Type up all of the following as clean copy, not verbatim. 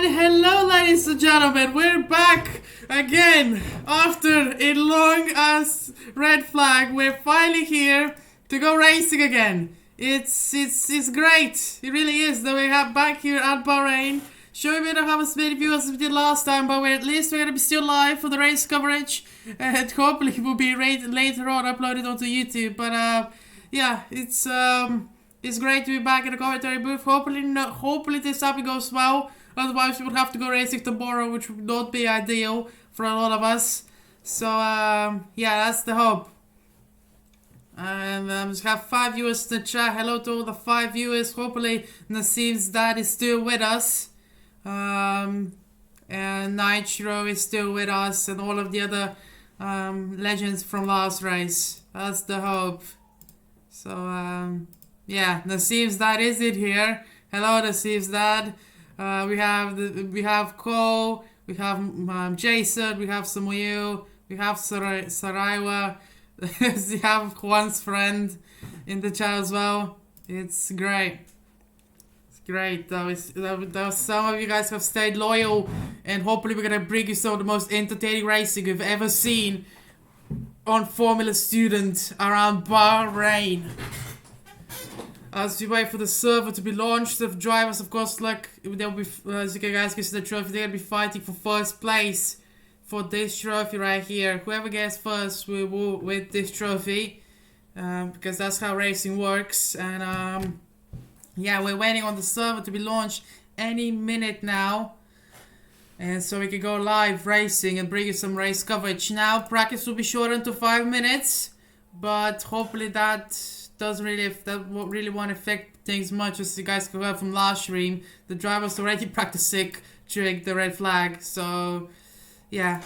And hello, ladies and gentlemen, we're back again after a long ass red flag. We're finally here to go racing again. It's great. It really is that we have back here at Bahrain. Sure, we don't have as many viewers as we did last time, but at least we're gonna be still live for the race coverage, and hopefully it will be later on uploaded onto YouTube. But yeah, it's great to be back in the commentary booth. Hopefully this time it goes well. Otherwise, we would have to go racing tomorrow, which would not be ideal for a lot of us. So, yeah, that's the hope. And just have 5 viewers in the chat. Hello to all the 5 viewers. Hopefully, Nassim's dad is still with us. And Nitro is still with us. And all of the other legends from last race. That's the hope. So, yeah, Nassim's dad is in here. Hello, Nassim's dad. We have Cole, we have Jason, we have Samuel, we have Saraiwa, we have Juan's friend in the chat as well. It's great. It's great. Some of you guys have stayed loyal, and hopefully we're gonna bring you some of the most entertaining racing we've ever seen on Formula Student around Bahrain. As we wait for the server to be launched, the drivers, of course, like they'll be, as you guys can see the trophy, they're gonna be fighting for first place for this trophy right here. Whoever gets first will win this trophy, because that's how racing works. And yeah, we're waiting on the server to be launched any minute now, and so we can go live racing and bring you some race coverage. Now, practice will be shortened to 5 minutes, but hopefully that won't really want to affect things much. As you guys can hear from last stream, the drivers already practicing during the red flag. So yeah,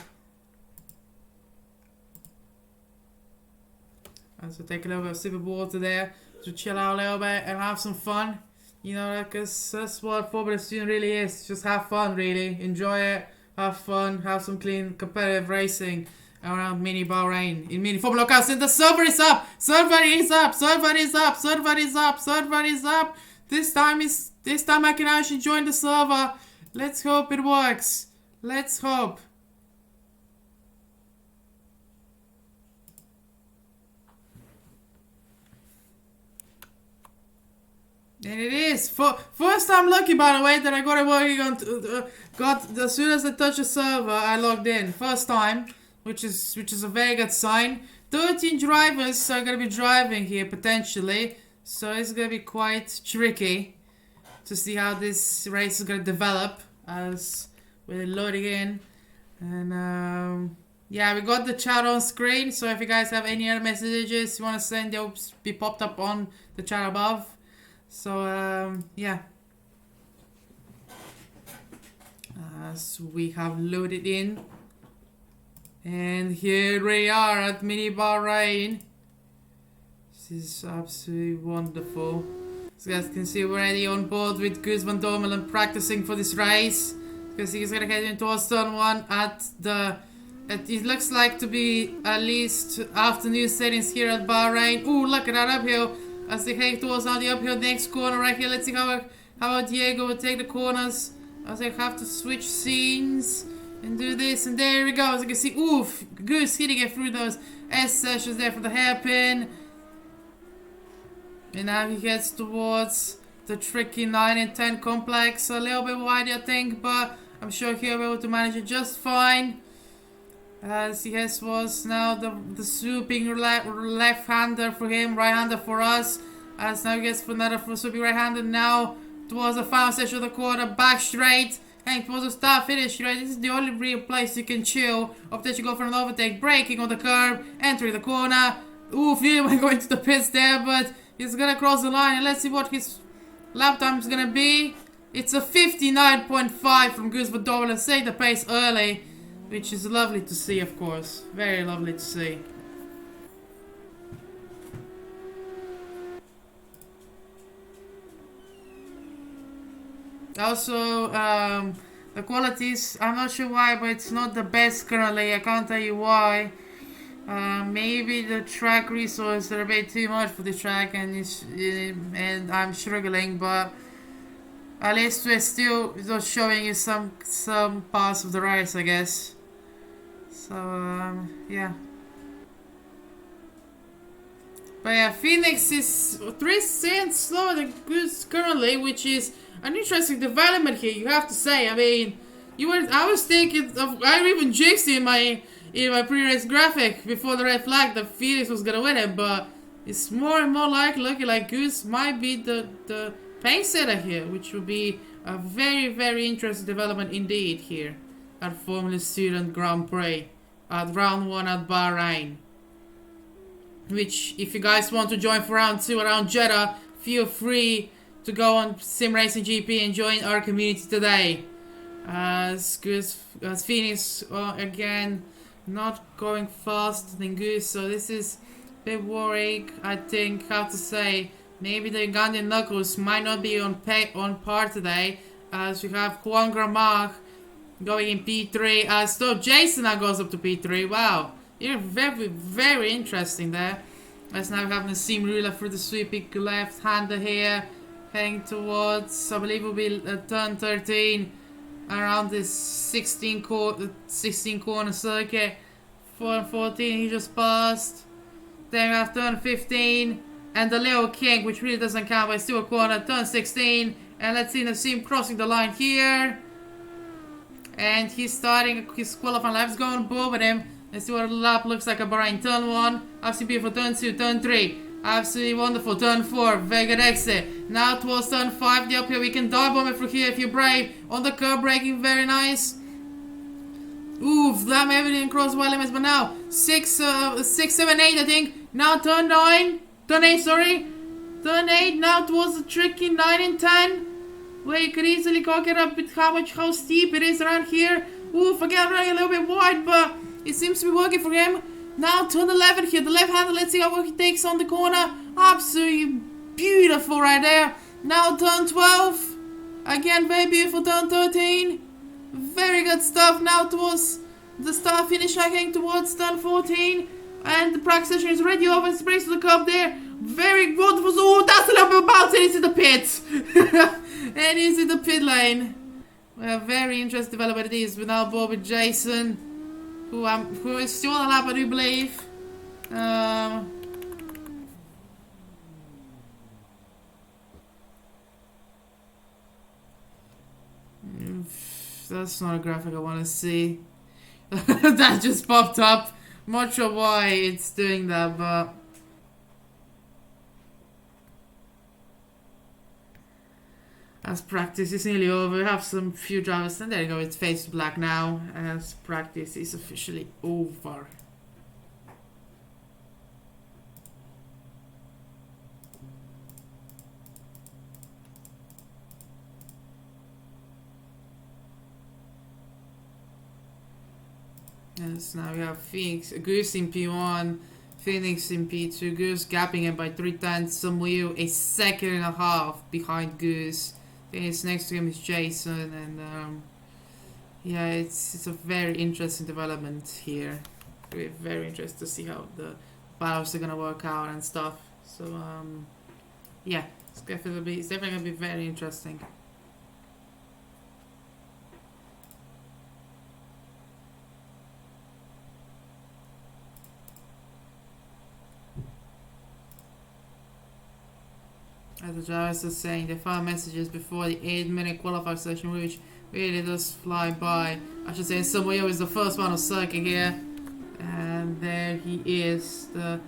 so take a little bit of sip of water there to chill out a little bit and have some fun, you know, because that's what Formula Student really is. Just have fun, really enjoy it, have fun, have some clean competitive racing around mini Bahrain in mini Formula Cars. And the server is up. Server is up. Server is up. Server is up. Server is up. This time I can actually join the server. Let's hope it works. Let's hope. And it is. First time lucky, by the way, that I got it working on. As soon as I touched the server, I logged in. First time. Which is a very good sign. 13 drivers are gonna be driving here potentially, so it's gonna be quite tricky to see how this race is gonna develop as we're loading in. And yeah, we got the chat on screen, so if you guys have any other messages you want to send, they'll be popped up on the chat above. So yeah, so we have loaded in. And here we are at Mini Bahrain. This is absolutely wonderful. As you guys can see, we're already on board with Gus van Dormelen practicing for this race. Because he's gonna head into a turn 1 it looks like to be at least afternoon settings here at Bahrain. Ooh, look at that uphill. As they head towards now the uphill next corner right here. Let's see how Diego will take the corners. As they have to switch scenes. And do this, and there we go. As you can see, oof, Goose hitting it through those S sessions there for the hairpin. And now he heads towards the tricky 9 and 10 complex. A little bit wide, I think, but I'm sure he'll be able to manage it just fine. As he heads towards now the swooping left-hander for him, right-hander for us. As now he gets for another swooping right-hander now towards the final section of the quarter, back straight. And towards the start finish, right? This is the only real place you can chill. Of that you go for an overtake, braking on the curb, entering the corner. Oof, he went going to the pits there, but he's gonna cross the line. And let's see what his lap time is gonna be. It's a 59.5 from Gus van Dormelen, setting the pace early, which is lovely to see, of course. Very lovely to see. Also, the qualities, I'm not sure why, but it's not the best currently. I can't tell you why. Maybe the track resources are a bit too much for the track, and I'm struggling, but At least we're still just showing you some parts of the race, I guess. So yeah. But yeah, Phoenix is 3 cents slower than Goose currently, which is an interesting development here, you have to say. I mean, I was thinking of, I even jinxed in my pre-race graphic before the red flag that Phoenix was gonna win it, but it's more and more likely looking like Goose might be the pace setter here, which would be a very, very interesting development indeed here at Formula Student Grand Prix at round 1 at Bahrain. Which, if you guys want to join for round 2 around Jeddah, feel free to go on Sim Racing GP and join our community today. As Phoenix, again, not going faster than Goose, so this is a bit worrying. I think, how to say, maybe the Ugandan Knuckles might not be on par today, as we have Juan Gramach going in P3, as though Jason now goes up to P3. Wow. Yeah, very, very interesting there. Let's now have Nassim Rula through the sweeping left-hander here, heading towards, I believe it will be turn 13, around this 16 corner circuit. 4 and 14 he just passed. Then we have turn 15, and the Leo King, which really doesn't count, but it's still a corner, turn 16, and let's see Nassim crossing the line here. And he's starting his qualifying lap, going board with him. Let's see what the lap looks like at Bahrain. Turn 1, absolutely beautiful. Turn 2, turn 3, absolutely wonderful. Turn 4, very good exit. Now towards turn 5, the uphill. We can dive bomb it through here if you're brave. On the curb, braking, very nice. Oof, that maybe didn't cross well limits, but now 6, 7, 8, I think. Now turn 9, turn 8, sorry. Turn 8, now towards the tricky 9 and 10. Where you could easily cock it up with how steep it is around here. Oof, again running a little bit wide, but it seems to be working for him. Now turn 11 here, the left hander, let's see how work he takes on the corner. Absolutely beautiful right there. Now turn 12. Again, very beautiful turn 13. Very good stuff. Now towards the start finish, heading towards turn 14. And the practice session is ready over and sprays to the curb there. Very wonderful. Oh, that's a little bit bouncy. He's in the pit. And he's in the pit lane. Well, very interesting development it is. We're now board with Jason, who is still on a lap, I do believe. That's not a graphic I want to see. That just popped up. I'm not sure why it's doing that, but as practice is nearly over, we have some few drivers, and there you go, it's fades to black now, as practice is officially over. Yes, now we have Goose in P1, Phoenix in P2, Goose gapping him by 3/10, Samuel a second and a half behind Goose. Phoenix next to him is Jason, and yeah, it's a very interesting development here. We're very interested to see how the battles are gonna work out and stuff. So yeah, it's definitely gonna be very interesting. As the drivers are saying, they found messages before the 8-minute qualifying session, which really does fly by. I should say Samuel is the first one on circuit here. And there he is, the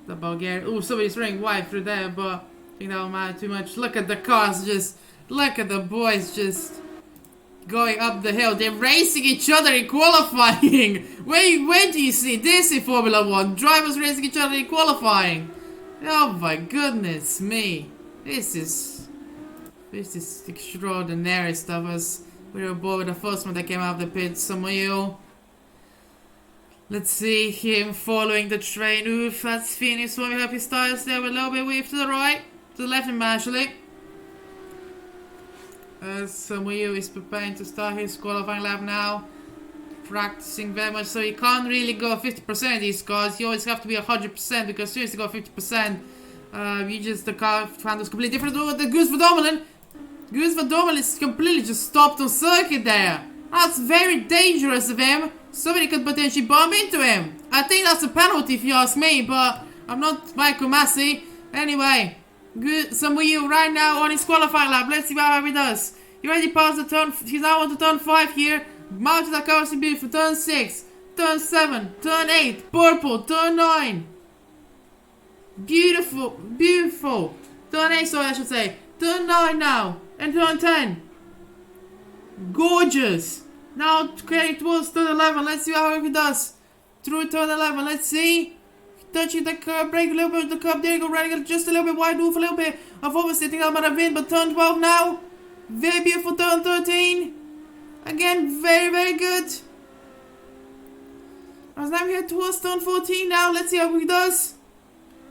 Bulgarian. Oh, somebody's running wide through there, but I think that will matter too much. Look at the cars, look at the boys just going up the hill. They're racing each other in qualifying. When do you see this in Formula 1? Drivers racing each other in qualifying. Oh my goodness me. This is extraordinary stuff, as we were aboard with the first one that came out of the pit, Samuel. Let's see him following the train. Oof, that's Phoenix. So we have his tires there with a little bit weave to the right, to the left of him actually. As Samuel is preparing to start his qualifying lap now. Practicing very much, so he can't really go 50% of these cars. You always have to be 100%, because as soon as you go 50%, the car handles completely different. Oh, the Goose for dominant. Guus van Dommel is completely just stopped on circuit there. That's very dangerous of him. Somebody could potentially bump into him. I think that's a penalty if you ask me, but I'm not Michael Massey. Anyway, Samuel right now on his qualifying lap. Let's see how he does. He already passed the turn. He's now on the turn 5 here. Mounted that cars beautiful. Turn 6, turn 7, turn 8, purple, turn 9. Beautiful, beautiful. Turn 8, sorry, I should say. Turn 9 now. And turn 10. Gorgeous. Now, okay, towards turn 11. Let's see how he does. Through turn 11. Let's see. Touching the curb, break a little bit of the curb. There you go, running just a little bit wide, move a little bit. I've almost sitting out, but I've been, but turn 12 now. Very beautiful turn 13. Again, very, very good. As I'm here towards turn 14 now. Let's see how he does.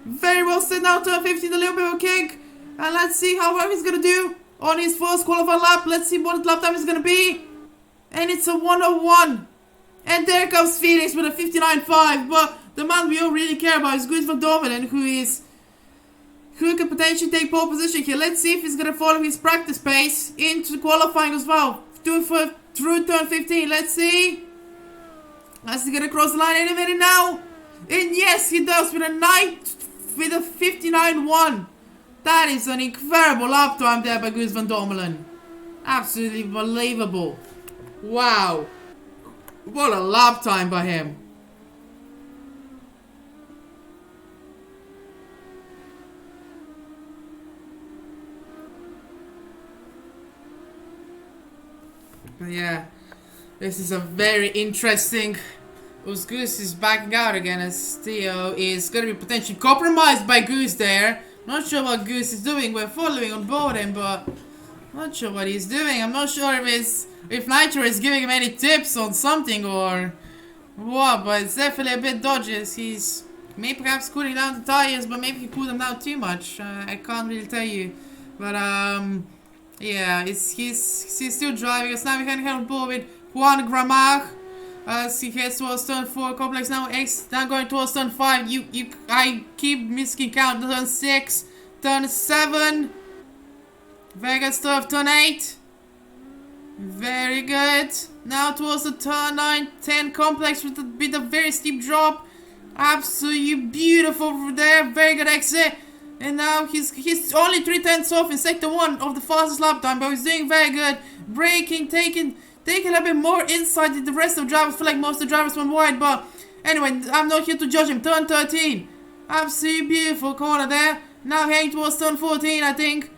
Very well set now, turn 15, a little bit of a kick. And let's see how well he's going to do on his first qualifying lap. Let's see what lap time is going to be. And it's a 101. And there comes Phoenix with a 59.5. But the man we all really care about is Guus van Dommelen, who could potentially take pole position here. Let's see if he's going to follow his practice pace into qualifying as well. Through turn 15. Let's see. As he's going to cross the line any minute now. And yes, he does with a 59.1. That is an incredible lap time there by Guus van Dommelen. Absolutely believable. Wow. What a lap time by him. Yeah, this is a very interesting. Goose is backing out again as Theo is going to be potentially compromised by Goose there. Not sure what Goose is doing. We're following on board him, but not sure what he's doing. I'm not sure if Nitro is giving him any tips on something or what, but it's definitely a bit dodgy. He's maybe perhaps cooling down the tires, but maybe he cooled them down too much. I can't really tell you, but yeah, he's still driving. So now we can head on board with Juan Gramar as he heads towards turn 4 complex now. Now going towards turn 5. I keep missing count. Turn 6, turn 7. Very good stuff. Turn 8. Very good. Now towards the turn 9, 10 complex with a very steep drop. Absolutely beautiful over there. Very good exit. And now he's only 3/10 off in sector 1 of the fastest lap time, but he's doing very good. Braking, taking a little bit more inside than the rest of the drivers. I feel like most of the drivers went wide, but anyway, I'm not here to judge him. Turn 13. Absolutely beautiful corner there. Now heading towards turn 14, I think.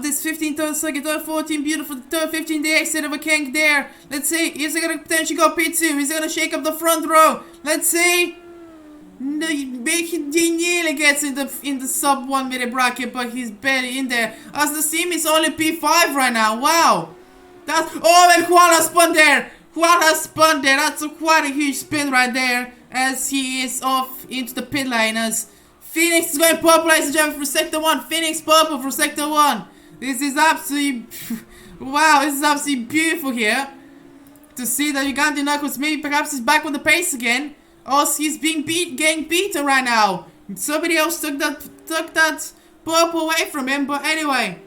This 15 turn circuit, turn 14, beautiful. Turn 15, the exit of a kink there. Let's see, is he going to potentially go P2? Is he going to shake up the front row? Let's see. No, he nearly gets in the sub 1 minute bracket, but he's barely in there. As the team is only P5 right now. Wow. And Juan has spun there. That's quite a huge spin right there. As he is off into the pit lane. As Phoenix is going purple, ladies and gentlemen, for sector 1. Phoenix purple for sector 1. This is absolutely wow. This is absolutely beautiful here to see that Ugandi Knuckles maybe perhaps is back on the pace again. Also, he's getting beaten right now. Somebody else took that purple away from him. But anyway,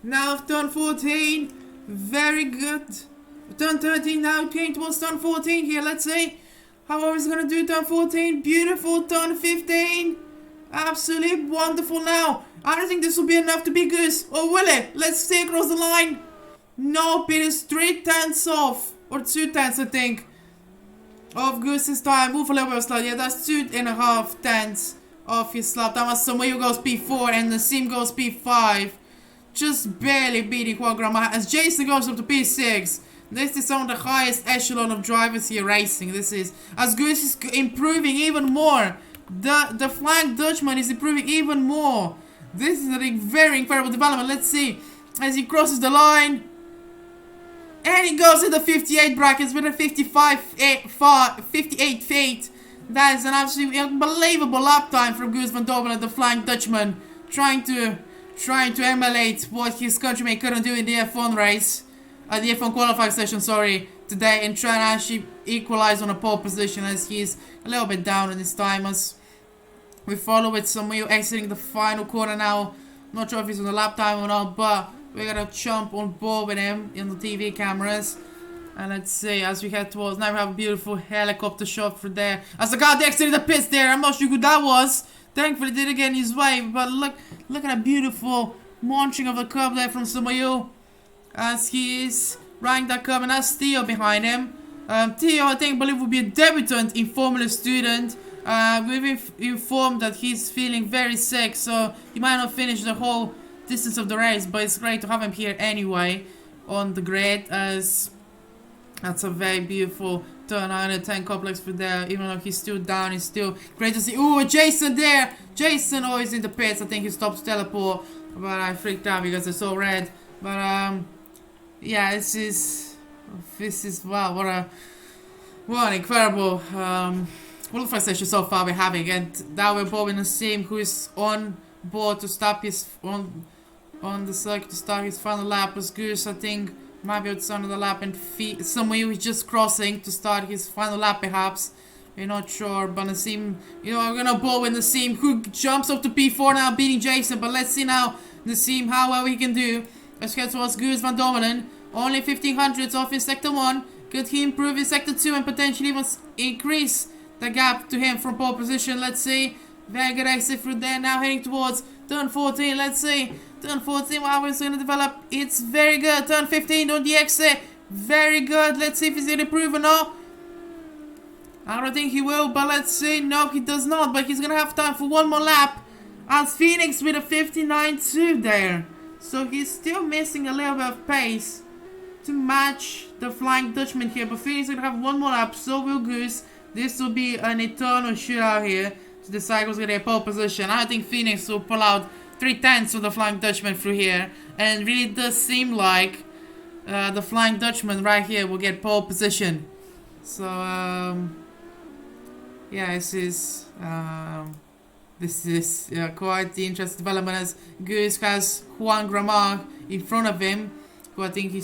now turn 14, very good. Turn 13 now, going towards turn 14 here. Let's see how he's gonna do turn 14. Beautiful turn 15, absolutely wonderful. Now I don't think this will be enough to be Goose, or will it? Let's see across the line. Nope, it is 3/10 off, or 2/10 I think. Of Goose's time. Move a little bit of slide. Yeah, that's 2.5 tenths of his lap. That was Samuel goes P4 and the Sim goes P5. Just barely beating Juan Gramar as Jason goes up to P6. This is on the highest echelon of drivers here racing. This is as Goose is improving even more. The flying Dutchman is improving even more. This is a very incredible development. Let's see as he crosses the line. And he goes in the 58 brackets with a 58 fate. That is an absolutely unbelievable lap time from Guus van Dommelen, the Flying Dutchman, trying to emulate what his countryman couldn't do in the F1 race, the F1 qualifying session, sorry, today, and trying to actually equalize on a pole position as he's a little bit down in his time. As we follow with Samuel exiting the final corner now Not sure if he's on the lap time or not, but we're gonna jump on board with him in the TV cameras. And let's see, as we head towards, now we have a beautiful helicopter shot through there. As the guy exited the pits there, I'm not sure who that was. Thankfully didn't get in his way, but look at that beautiful launching of the curb there from Sumayu. As he is riding that curb, and that's Theo behind him. Theo, I believe will be a debutant in Formula student. We've informed that he's feeling very sick, so he might not finish the whole distance of the race, but it's great to have him here anyway on the grid, as that's a very beautiful turn 110 complex for there. Even though he's still down, it's still great to see. Ooh, Jason there! Jason always in the pits. I think he stops teleport, but I freaked out because I saw red. But yeah, this is wow, what an incredible qualifying session so far we're having. And now we're both in the same who is on board to stop his on the circuit to start his final lap. As Goose, I think, might be outside of the lap, and somewhere who's just crossing to start his final lap perhaps. We're not sure, but Nassim, we're gonna bowl with Nassim, who jumps up to P4 now, beating Jason. But let's see now, Nassim, how well he can do. Let's get towards Goose Van Domelen. Only 1500s off in Sector 1. Could he improve in Sector 2 and potentially even increase the gap to him from pole position? Let's see. Very good exit through there. Now heading towards turn 14. Let's see. Turn 14, how it's going to develop. It's very good. Turn 15 on the exit. Very good. Let's see if he's going to improve or not. I don't think he will, but let's see. No, he does not, but he's going to have time for one more lap. As Phoenix with a 59.2 there. So he's still missing a little bit of pace to match the Flying Dutchman here. But Phoenix is going to have one more lap. So will Goose. This will be an eternal shootout here to decide who's going to get pole position. I think Phoenix will pull out 3/10 of the Flying Dutchman through here. And it really does seem like the Flying Dutchman right here will get pole position. So, yeah, this is quite the interesting development, as Goose has Juan Gramar in front of him, who I think he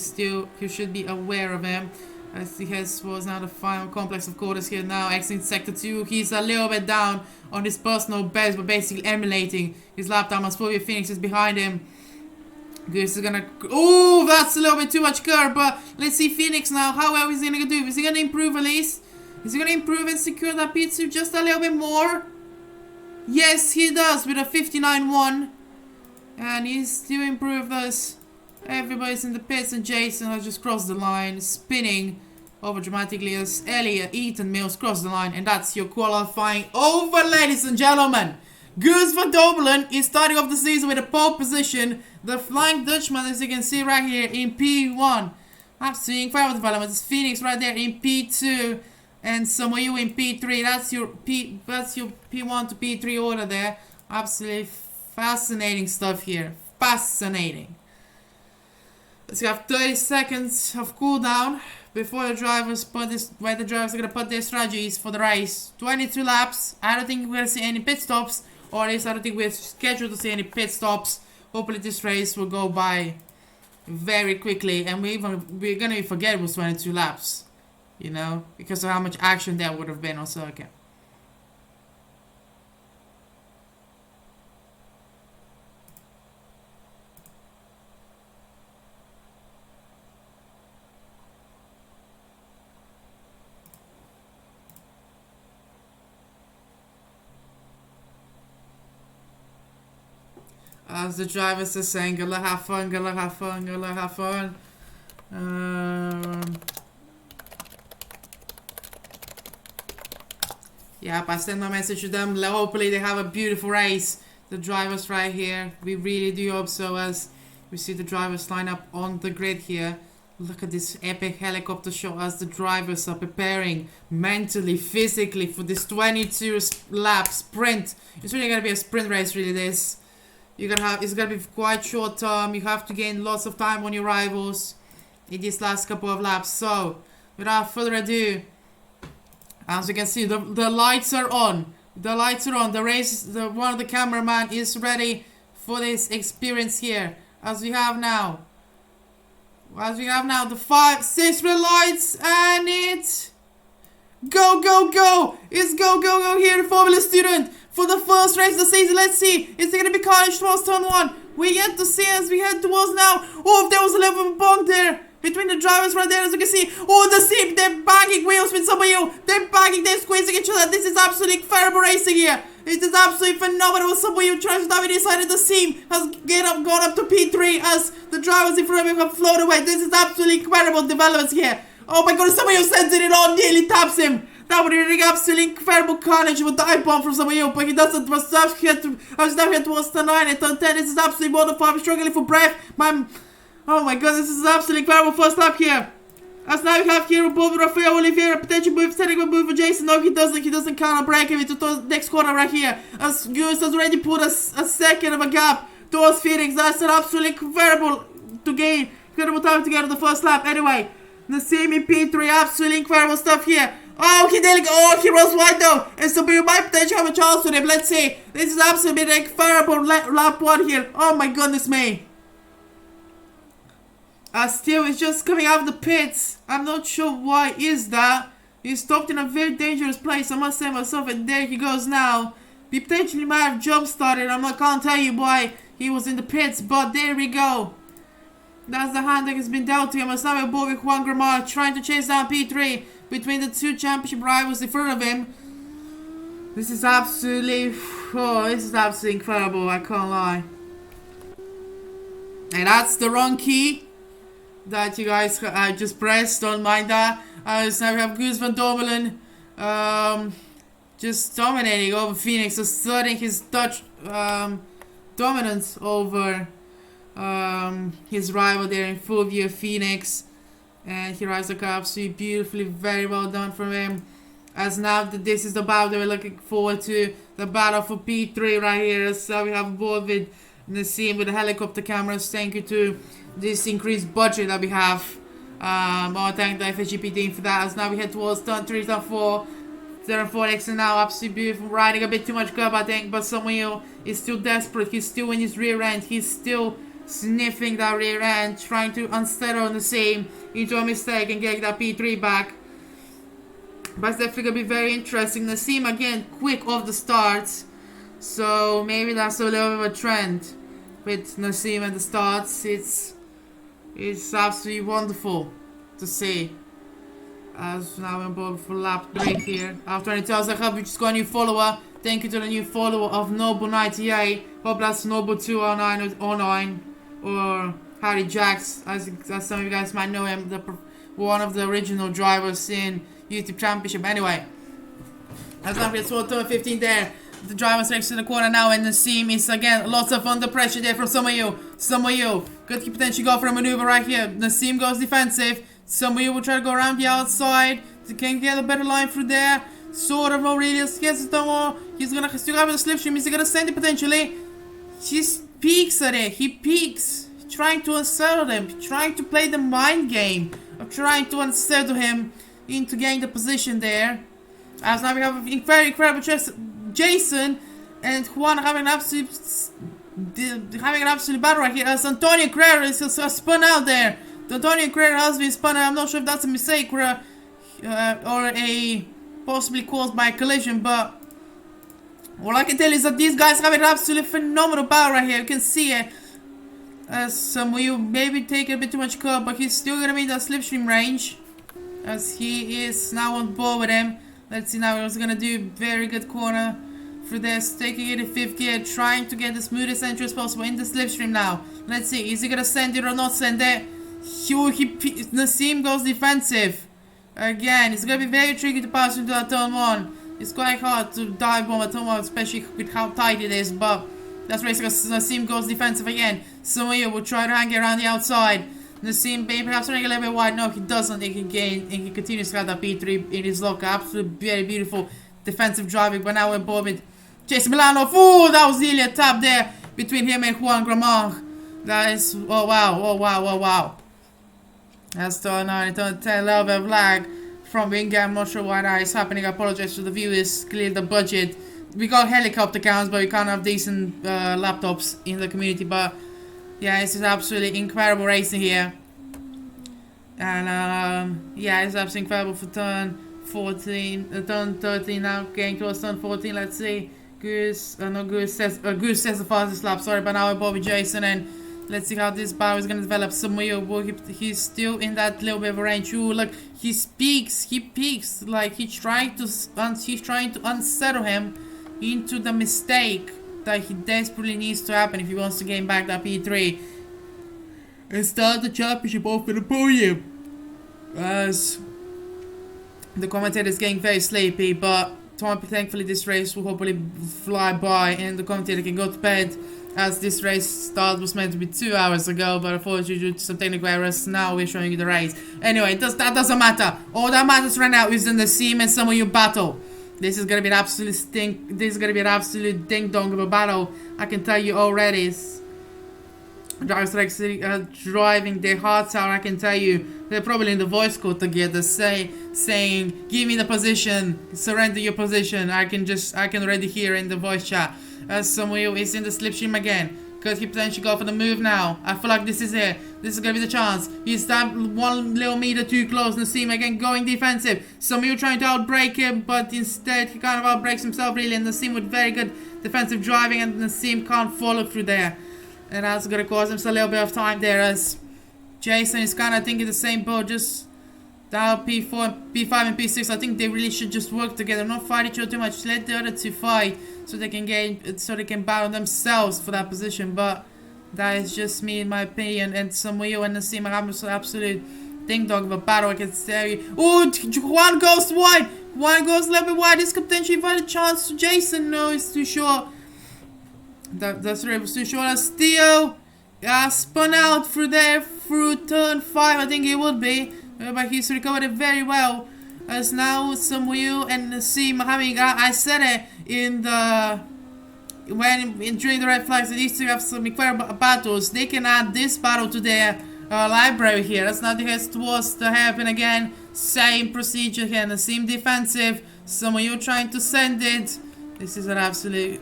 should be aware of him, as he has was now the final complex of quarters here now, exiting Sector 2. He's a little bit down on his personal best, but basically emulating his lap time, as Fulvio Phoenix is behind him. Goose is gonna... Oh, that's a little bit too much curve, but let's see Phoenix now. How well is he gonna do? Is he gonna improve at least? Is he gonna improve and secure that P2 just a little bit more? Yes, he does, with a 59.1. And he's still improved us. Everybody's in the pits, and Jason has just crossed the line, spinning over dramatically as Elliot Ethan Mills crossed the line. And that's your qualifying over, ladies and gentlemen. Goose Van Domelen is starting off the season with a pole position. The Flying Dutchman, as you can see right here, in P1. Absolutely incredible development. It's Phoenix right there in P2. And Samoyu in P3. That's your P1 to P3 order there. Absolutely fascinating stuff here. Fascinating. Let's have 30 seconds of cooldown before the drivers are gonna put their strategies for the race. 22 laps. I don't think we're gonna see any pit stops, or at least I don't think we're scheduled to see any pit stops. Hopefully this race will go by very quickly, and we're gonna forget it was 22 laps, because of how much action there would have been on circuit. As the drivers are saying, gonna have fun, gonna have fun, gonna have fun. Yep, I sent my message to them. Hopefully they have a beautiful race. The drivers right here. We really do hope so, as we see the drivers line up on the grid here. Look at this epic helicopter shot as the drivers are preparing mentally, physically for this 22 lap sprint. It's really gonna be a sprint race, really, this. It's gonna be quite short term. You have to gain lots of time on your rivals in these last couple of laps. So, without further ado, as you can see, the lights are on. The lights are on. One of the cameraman is ready for this experience here. As we have now the 5, 6 red lights, and it's go, go, go! It's go, go, go here, the Formula student. For the first race of the season, let's see. Is it going to be Carnage towards turn 1? We get to see as we head towards now. Oh, there was a level of a bump there between the drivers right there, as you can see. Oh, the seam, they're banging wheels with some of you. They're banging, they're squeezing each other. This is absolutely incredible racing here. It is absolutely phenomenal. Some of you trying to dive inside of the seam has gone up to P3 as the drivers in front of him have flown away. This is absolutely incredible developments here. Oh my god, some of you sends it on, nearly taps him. That would be absolutely incredible carnage with the dive bomb from some of you, but he doesn't. I was now here towards turn 9 and turn 10. This is absolutely wonderful. I'm struggling for breath. Oh my god, this is absolutely incredible first lap here. As now we have here above Rafael Oliveira, potential move, setting a move for Jason. No, he doesn't counter break him into the next corner right here. As Goose has already put a second of a gap towards Phoenix. That's an absolutely incredible time to get to the first lap. Anyway, Nassim in P3, absolutely incredible stuff here. Oh, he runs wide though. And so we might potentially have a chance with him. Let's see. This is absolutely incredible lap 1 here. Oh my goodness me. Still is just coming out of the pits. I'm not sure why is that. He stopped in a very dangerous place, I must say myself, and there he goes now. He potentially might have jump started. Can't tell you why he was in the pits, but there we go. That's the hand that has been dealt to him. As now we're both with Juan Gramar trying to chase down P3 between the two championship rivals in front of him. This is absolutely incredible, I can't lie. And that's the wrong key that you guys just pressed, don't mind that. Now we have Guus van Dommelen just dominating over Phoenix, asserting his Dutch dominance over his rival there in full view of Phoenix. And he rides the car absolutely beautifully, very well done from him. As now that this is the battle that we're looking forward to, the battle for P3 right here. So we have both with Nassim with the helicopter cameras. Thank you to this increased budget that we have. I want to thank the FSGP team for that. As now we head towards turn 3, turn 4. Turn 4 exit now, absolutely beautiful. Riding a bit too much curb, I think, but Samuel is still desperate. He's still in his rear end. He's still sniffing that rear end, trying to unsettle Nassim into a mistake and get that P3 back. But it's definitely going to be very interesting. Nassim again, quick off the starts. So maybe that's a little bit of a trend with Nassim at the starts. It's absolutely wonderful to see. As now we're both for lap 3 here. After 20 tells, I hope we just got a new follower. Thank you to the new follower of Noble98. Hope that's Noble209 or Harry Jacks, as some of you guys might know him, one of the original drivers in YouTube Championship. Anyway, as now we're towards turn 15 there. The driver's next to the corner now, and the seam is again lots of under pressure there from some of you. Could potentially go for a maneuver right here. The seam goes defensive. Some of you will try to go around the outside. They can get a better line through there. Sort of Aurelius gets it more. He's gonna still have the slipstream. He's gonna send it potentially. He peeks at it. He peeks, trying to unsettle him, trying to play the mind game of trying to unsettle him into getting the position there. As now we have a very incredible Jason and Juan having an absolute battle right here. As Antonio Carrera is spun out there. Antonio Carrera has been spun out. I'm not sure if that's a mistake or a possibly caused by a collision, but all I can tell is that these guys have an absolutely phenomenal battle right here. You can see it. As some of you maybe take a bit too much curve, but he's still gonna be in that slipstream range. As he is now on board with him. Let's see now what he's gonna do. Very good corner for this, taking it in 5th gear, trying to get the smoothest entry as possible in the slipstream now. Let's see, is he gonna send it or not send it? Nassim goes defensive. Again, it's gonna be very tricky to pass into that turn 1. It's quite hard to dive bomb at turn 1, especially with how tight it is, but that's racing because Nassim goes defensive again. Samuel will try to hang it around the outside. Nassim perhaps running a little bit wide. No, he doesn't. He can gain and he continues to have that P3 in his locker. Absolutely very beautiful defensive driving, but now we're bored with Jason Milano. Oh, that was nearly a tap there between him and Juan Gramar. That is, oh wow. That's turn 9, turn 10, little bit of lag from Wingham. I'm not sure why that is happening. I apologize to the viewers. Clear the budget. We got helicopter counts, but we can't have decent laptops in the community. But yeah, this is absolutely incredible racing here. And yeah, it's absolutely incredible for turn 14, turn 13 now, getting towards turn 14. Let's see. Goose says the fastest lap. Sorry, but now Bobby Jason, and let's see how this battle is gonna develop. Samuel, he's still in that little bit of a range. Ooh, look, he peeks like he's trying to unsettle him into the mistake that he desperately needs to happen if he wants to gain back that P3 and start the championship off with the podium. As the commentator is getting very sleepy, but thankfully this race will hopefully fly by and the commentator can go to bed, as this race start was meant to be 2 hours ago, but unfortunately due to some technical errors, now we're showing you the race. Anyway, that doesn't matter. All that matters right now is in the Seam and Samuel battle. This is gonna be an absolute stink. This is gonna be an absolute ding dong of a battle. I can tell you already. Drivers like driving their hearts out. I can tell you they're probably in the voice call together, saying, "Give me the position, surrender your position." I can already hear in the voice chat. Samuel is in the slipstream again. Could he potentially go for the move now? I feel like this is it. This is gonna be the chance. He's that 1 little meter too close. Nassim again going defensive. Samuel trying to outbrake him, but instead he kind of outbreaks himself really. And Nassim with very good defensive driving, and Nassim can't follow through there. And that's gonna cause him a little bit of time there, as Jason is kind of thinking the same boat. Just now P4, P5 and P6. I think they really should just work together, not fight each other too much. Let the other two fight, so they can battle themselves for that position. But that is just me in my opinion. And Samuel and Nassim are having an absolute ding dong of a battle, I can tell you. Oh, one goes wide. One goes a little bit wide. This could potentially find a chance to Jason. No, it's too short. That's right, it was too short. As Theo spun out through there, through turn 5, I think it would be. But he's recovered it very well. As now Samuel and Nassim having, I said it in the during the red flags, these two have some incredible battles. They can add this battle to their library here. As now the heads towards the hairpin again. Same procedure here. Nassim defensive. Samuel trying to send it. This is an absolute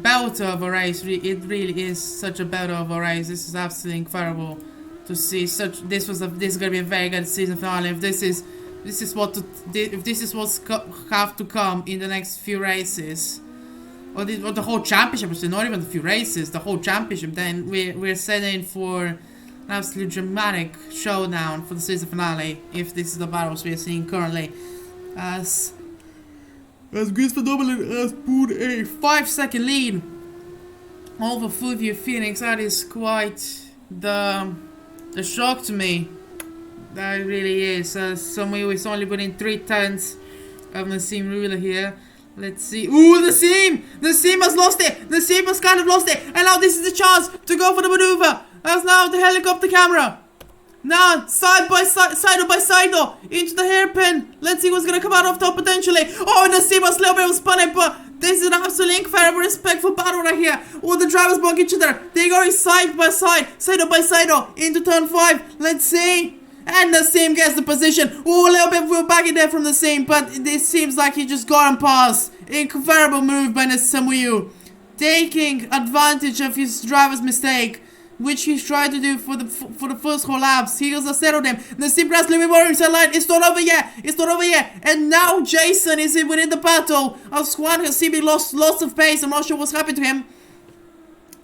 belter of a race. It really is such a belter of a race. This is absolutely incredible to see. This is gonna be a very good season finale. If this is what's have to come in the next few races, or the whole championship, not even a few races, the whole championship, then we're setting for an absolute dramatic showdown for the season finale. If this is the battles we are seeing currently, as Chris Phenomenon has put a 5-second lead over Fulvio Phoenix. That is quite the shock to me. That really is. Samuel is only within 3/10 of Nassim Ruler here. Let's see. Ooh, Nassim! Nassim has lost it! Nassim has kind of lost it! And now this is the chance to go for the maneuver! That's now the helicopter camera! Now, side by side into the hairpin. Let's see what's gonna come out of top potentially. Oh, Nassim was a little bit of spun, but this is an absolute incredible respectful battle right here. Oh, the drivers bump each other. They're going side by side into turn 5. Let's see. And Nassim gets the position. Oh, a little bit we're back in there from Nassim, but this seems like he just got him past. Incredible move by Samuel, taking advantage of his driver's mistake, which he's tried to do for the first whole laps. He has settled him. Nassim Press living more inside line. It's not over yet. And now Jason is within the battle. Squad has seemingly lost lots of pace. I'm not sure what's happened to him.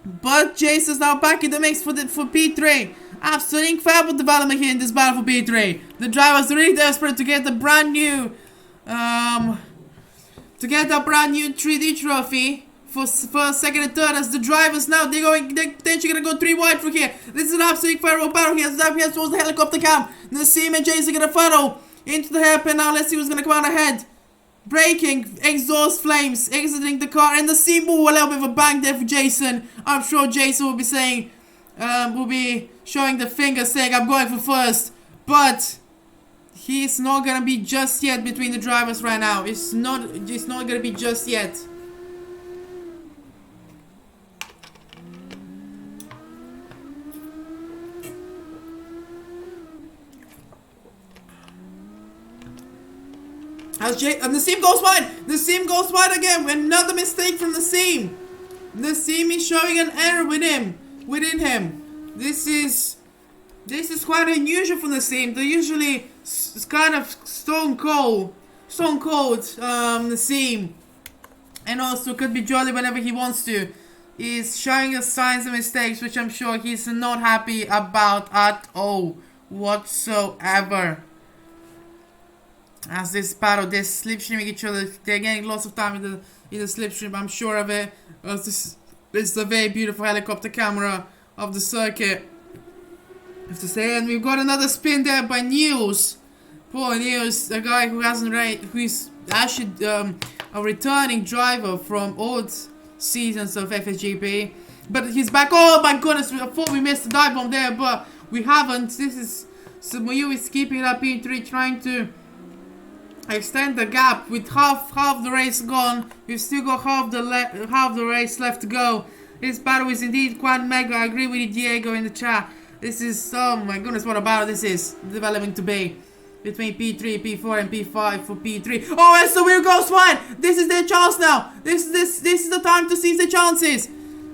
But Jason's now back in the mix for P3. Absolutely incredible development here in this battle for P3. The drivers are really desperate to get the brand new 3D trophy. For second and third, as the drivers now they're potentially gonna go 3 wide from here. This is an absolute incredible battle here. As that towards the helicopter cam. Nassim and Jason gonna follow into the hairpin now. Let's see who's gonna come out ahead. Braking, exhaust flames, exiting the car, and Nassim, a little bit of a bang there for Jason. I'm sure Jason will be saying, will be showing the finger, saying I'm going for first, but he's not gonna be just yet between the drivers right now. It's not gonna be just yet. And Nassim goes wide. Nassim goes wide again. Another mistake from Nassim. Nassim is showing an error within him. This is quite unusual for Nassim. They're usually kind of stone cold Nassim. and also could be jolly whenever he wants to. He's showing us signs of mistakes, which I'm sure he's not happy about at all whatsoever. As this battle, they're slipstreaming each other. They're getting lots of time in the slipstream. I'm sure of it. This is a very beautiful helicopter camera of the circuit. I have to say, and we've got another spin there by News. Poor News, a guy who who's actually a returning driver from old seasons of FSGP, but he's back. Oh my goodness, I thought we missed the dive bomb there, but we haven't. This is Samuel is keeping it up in 3, trying to extend the gap with half the race gone. We've still got half the race left to go. This battle is indeed quite mega. I agree with you, Diego, in the chat. This is, oh my goodness, what a battle this is developing to be. Between P3, P4, and P5 for P3. Oh, and Samuel goes wide! This is their chance now! This is the time to seize the chances!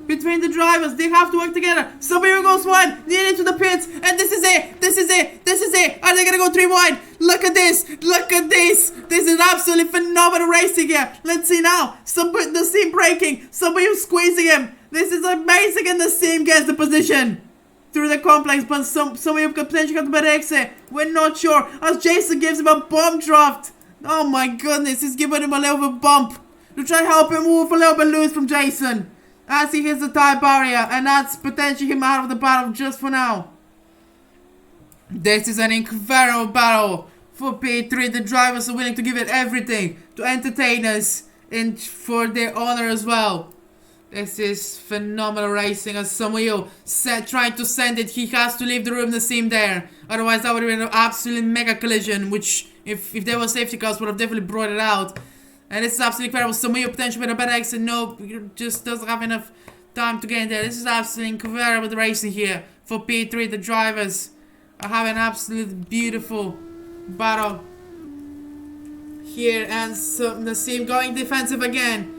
Between the drivers, they have to work together. Samuel goes wide, nearly to the pits, and this is it! This is it! This is it! Are they gonna go 3 wide? Look at this! Look at this! This is absolutely phenomenal racing here! Let's see now! The seam breaking! Samuel squeezing him! This is amazing, and the seam gets the position! Through the complex, but somebody could potentially have the better exit. We're not sure. As Jason gives him a bomb draft. Oh my goodness, he's giving him a little bit of bump to try and help him move a little bit loose from Jason as he hits the tire barrier, and that's potentially him out of the battle just for now. This is an incredible battle for P3. The drivers are willing to give it everything to entertain us and for their honor as well. This is phenomenal racing, as Samuel trying to send it. He has to leave the room, the seam there. Otherwise, that would have been an absolute mega collision, which, if there were safety cars, would have definitely brought it out. And this is absolutely incredible. Samuel potentially with a better exit. No, just doesn't have enough time to get in there. This is absolutely incredible racing here for P3. The drivers are having an absolute beautiful battle here. And so the seam going defensive again.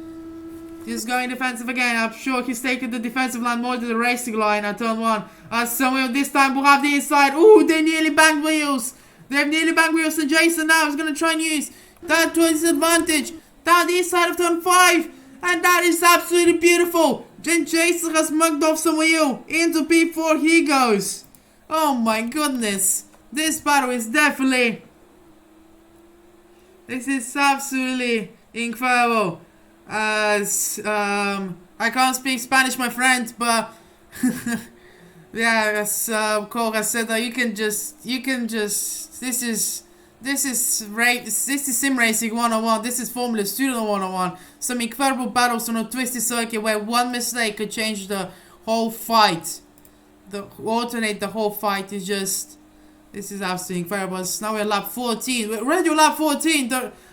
He's going defensive again. I'm sure he's taking the defensive line more to the racing line at turn 1. Samuel this time will have the inside. Ooh, they nearly banged wheels. They've nearly banged wheels, and Jason now is going to try and use that to his advantage. Down the inside of turn 5. And that is absolutely beautiful. Then Jason has mugged off Samuel. Into P4 he goes. Oh my goodness. This battle is definitely... This is absolutely incredible. As I can't speak Spanish, my friend, but yeah, as Cole has said, that you can just this is sim racing 101. This is Formula Student 101. Some incredible battles on a twisty circuit where one mistake could change the whole fight. Alternate the whole fight is just. This is absolutely incredible. So now we're lap 14. We're already on lap 14.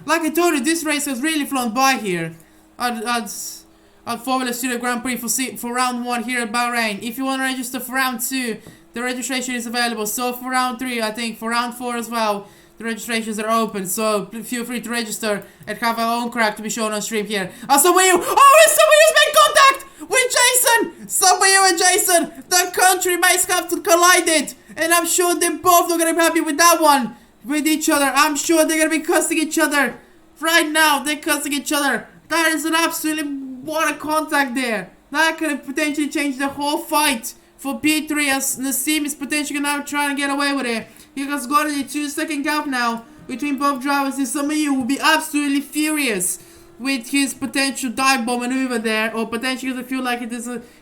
Like I told you, this race has really flown by here. At Formula Studio Grand Prix for round 1 here at Bahrain. If you want to register for round 2, the registration is available. So for round 3, I think for round 4 as well, the registrations are open. So feel free to register and have our own crack to be shown on stream here. Samuel! Oh, Samuel's made contact with Jason! Samuel and Jason! The country mates have collided! And I'm sure they're both not going to be happy with that one. With each other. I'm sure they're going to be cussing each other. Right now, they're cussing each other. That is an absolutely, what a contact there. That could potentially change the whole fight for P3, as Nassim is potentially now trying to get away with it. He has got a 2-second gap now between both drivers, and some of you will be absolutely furious with his potential dive bomb maneuver there, or potentially doesn't feel like it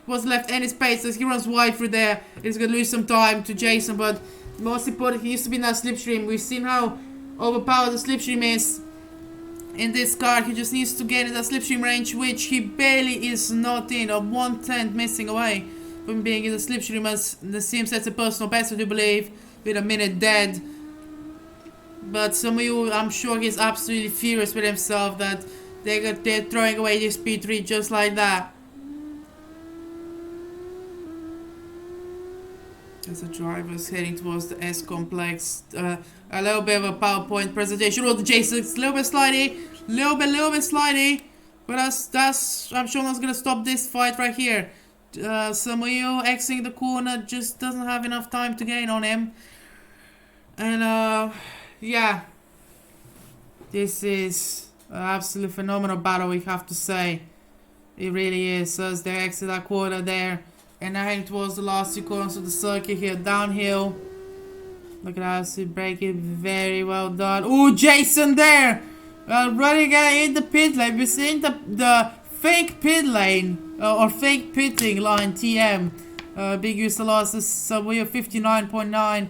was left any space as he runs wide through there. He's going to lose some time to Jason, but most important, he used to be in that slipstream. We've seen how overpowered the slipstream is. In this car, he just needs to get in the slipstream range, which he barely is not in, or 1/10 missing away from being in the slipstream, as the sim sets a personal best, I do believe, with a minute dead. But Samuel, I'm sure he's absolutely furious with himself that they're throwing away this P3 just like that. As the driver's heading towards the S complex, a little bit of a PowerPoint presentation. Oh, the Jason's a little bit slidey, little bit slidey, but that's I'm sure that's gonna stop this fight right here. Samuel exiting the corner just doesn't have enough time to gain on him, and yeah, this is Absolutely phenomenal battle, we have to say. It really is. As they exit that quarter there, and I head towards the last two corners of the circuit here, downhill. Look at how he break it. Very well done. Oh, Jason there! Running in the pit lane. We're seeing the fake pit lane, or fake pitting line, TM. Big use the losses, so we are 59.9.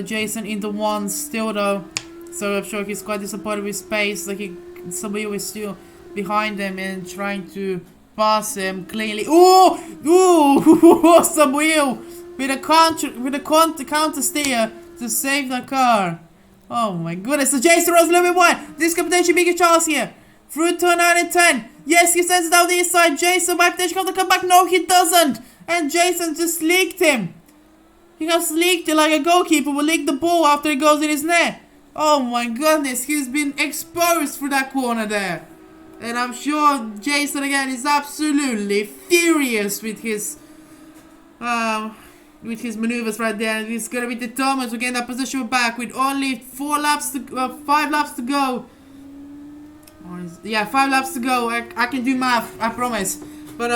Jason in the ones still though. So I'm sure he's quite disappointed with space. Like somebody was still behind him and trying to pass him cleanly. Oh! Ooh! Samuel with a counter steer to save the car. Oh my goodness. So Jason runs a little bit wide. This could potentially be a chance here. Through turn 9 and 10. Yes, he sends it down the inside. Jason might potentially have to come back. No, he doesn't. And Jason just leaked him. He just leaked it like a goalkeeper will leak the ball after it goes in his net. Oh my goodness. He's been exposed through that corner there. And I'm sure Jason again is absolutely furious with his maneuvers right there, and he's gonna be determined to get that position back with only 5 laps to go. Yeah, 5 laps to go. I can do math, I promise. But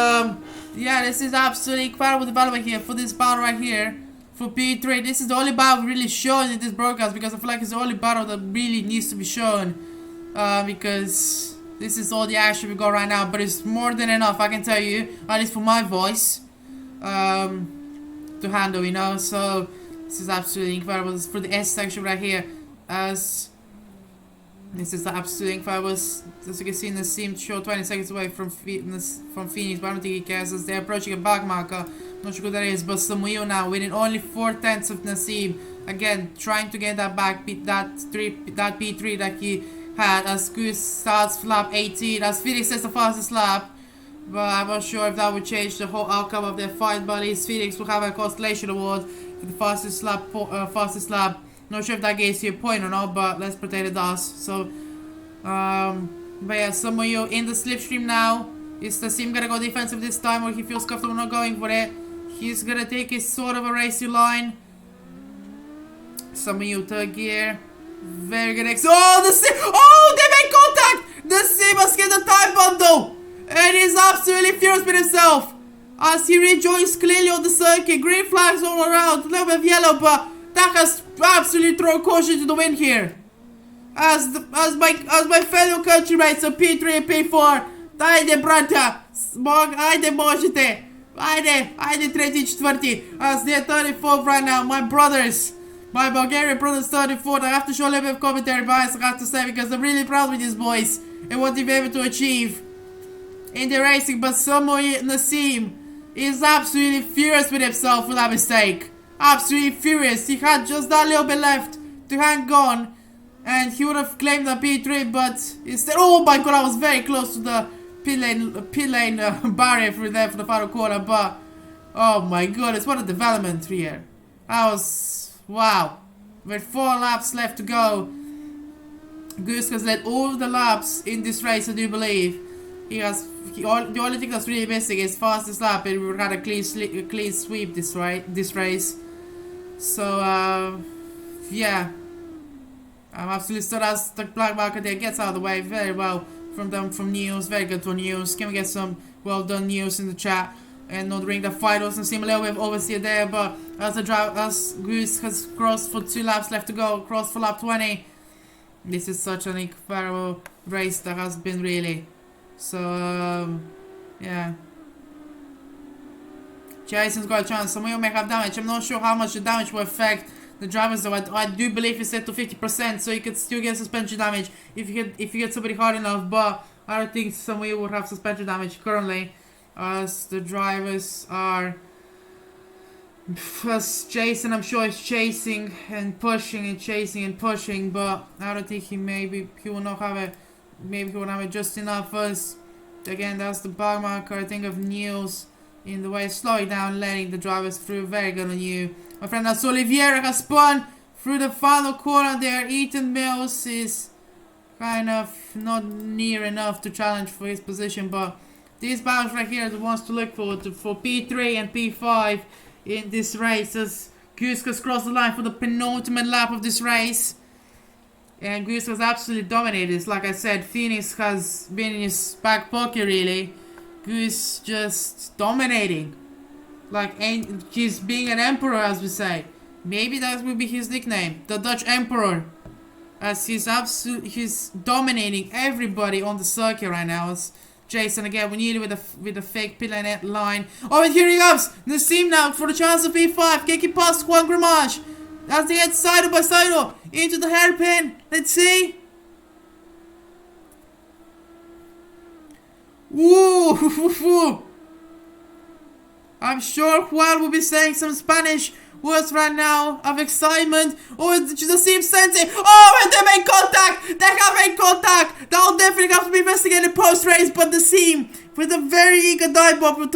yeah, this is absolutely incredible development here for this battle right here for P3. This is the only battle really shown in this broadcast because I feel like it's the only battle that really needs to be shown, because this is all the action we got right now. But it's more than enough, I can tell you, at least for my voice, to handle, you know. So this is absolutely incredible. This is for the S section right here, as this is absolutely incredible. As you can see, Nassim short 20 seconds away from Phoenix, but I don't think he cares as they're approaching a back marker. Not sure who that is, but Samuel now within only 4/10 of Nassim. Again, trying to get that back, that P3 that he had, as Goose starts lap 18, as Phoenix says the fastest lap. But I'm not sure if that would change the whole outcome of their fight. But at least Phoenix will have a constellation award for the fastest lap. Not sure if that gives you a point or not, but let's pretend it does. So, but yeah, Samuel in the slipstream now. Is Nassim gonna go defensive this time, or he feels comfortable not going for it? He's gonna take his sort of a racing line. Samuel third gear. Very good exit. Oh, they made contact! Nassim must get the time bundle! And he's absolutely furious with himself as he rejoins clearly on the circuit. Green flags all around, a little bit of yellow, but that has absolutely thrown caution to the wind here. As my fellow countrymates of P3 and P4, Ajde brata, ajde možete, ajde treći četvrti, as they're 34th right now. My brothers, my Bulgarian brothers 34th. I have to show a little bit of commentary bias, I have to say, because I'm really proud with these boys and what they've been able to achieve in the racing. But Samuel Nassim is absolutely furious with himself for that mistake. Absolutely furious. He had just that little bit left to hang on, and he would have claimed the P3, but instead, oh my god, I was very close to the pit lane barrier for there for the final corner. But oh my goodness, what a development here. That was, wow. With 4 laps left to go, Goose has led all of the laps in this race, I do believe. The only thing that's really missing is fastest lap, and we had a clean sweep this race. So yeah, I'm absolutely stunned as the black market there gets out of the way very well from News. Very good for News. Can we get some well done News in the chat? And not ring the fight doesn't seem a little bit of oversteer there, but as Goose has crossed for 2 laps left to go, crossed for lap 20. This is such an incredible race that has been, really. So yeah, Jason's got a chance. Samuel may have damage. I'm not sure how much the damage will affect the drivers, though. I do believe it's set to 50%, so you could still get suspension damage if you get somebody hard enough. But I don't think Samuel would have suspension damage currently, as the drivers are. Plus Jason, I'm sure, is chasing and pushing and chasing and pushing, but I don't think he will not have it. Maybe he won't have it just enough. As again, that's the bar marker, I think, of Niels in the way, slowing down, letting the drivers through. Very good on you, my friend. As Oliviera has spun through the final corner there. Ethan Mills is kind of not near enough to challenge for his position, but these battles right here are the ones to look forward to for P3 and P5 in this race, as Goose has crossed the line for the penultimate lap of this race. And Goose was absolutely dominated. Like I said, Phoenix has been in his back pocket really. Goose just dominating. Like, he's being an emperor, as we say. Maybe that will be his nickname, the Dutch Emperor. As he's dominating everybody on the circuit right now. As Jason again, we nearly with the fake pillar net line. Oh, and here he comes! Nassim now for the chance of P5. Kicking past Juan Gramage. As they head side by side into the hairpin. Let's see. Woo! I'm sure Juan will be saying some Spanish words right now of excitement. Oh, the same sensei. Oh, and they make contact. They have made contact. That'll definitely have to be investigated post-race. But the seam with a very eager dive bomb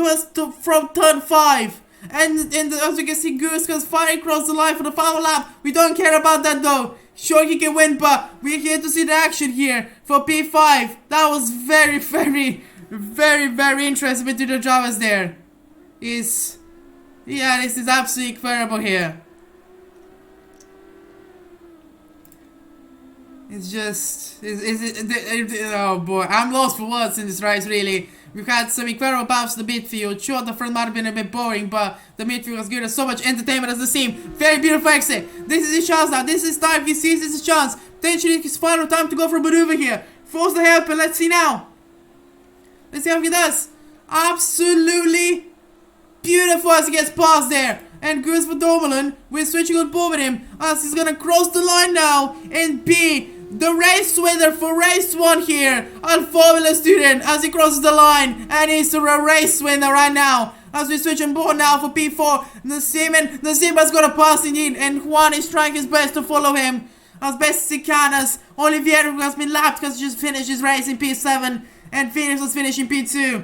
from turn 5. And as you can see, Goose goes flying across the line for the final lap. We don't care about that though. Sure, he can win, but we're here to see the action here for P5. That was very interesting between the drivers there. Yeah, this is absolutely incredible here. It's just, oh boy, I'm lost for words in this race really. We've had some incredible bumps in the midfield. Sure, the front might have been a bit boring, but the midfield has given us so much entertainment as the team. Very beautiful exit. This is his chance now. This is time. He sees this is his chance. Potentially his final time to go for a maneuver here. Force the help, and let's see now. Let's see how he does. Absolutely beautiful as he gets past there. And Goose for Dumoulin. We're switching on board with him as he's gonna cross the line now and be the race winner for race 1 here on Formula Student as he crosses the line. And he's a race winner right now as we switch on board now for P4. Nassim has got a pass indeed, and Juan is trying his best to follow him as best as he can, as Olivier has been lapped because he just finished his race in P7 and Phoenix was finishing P2.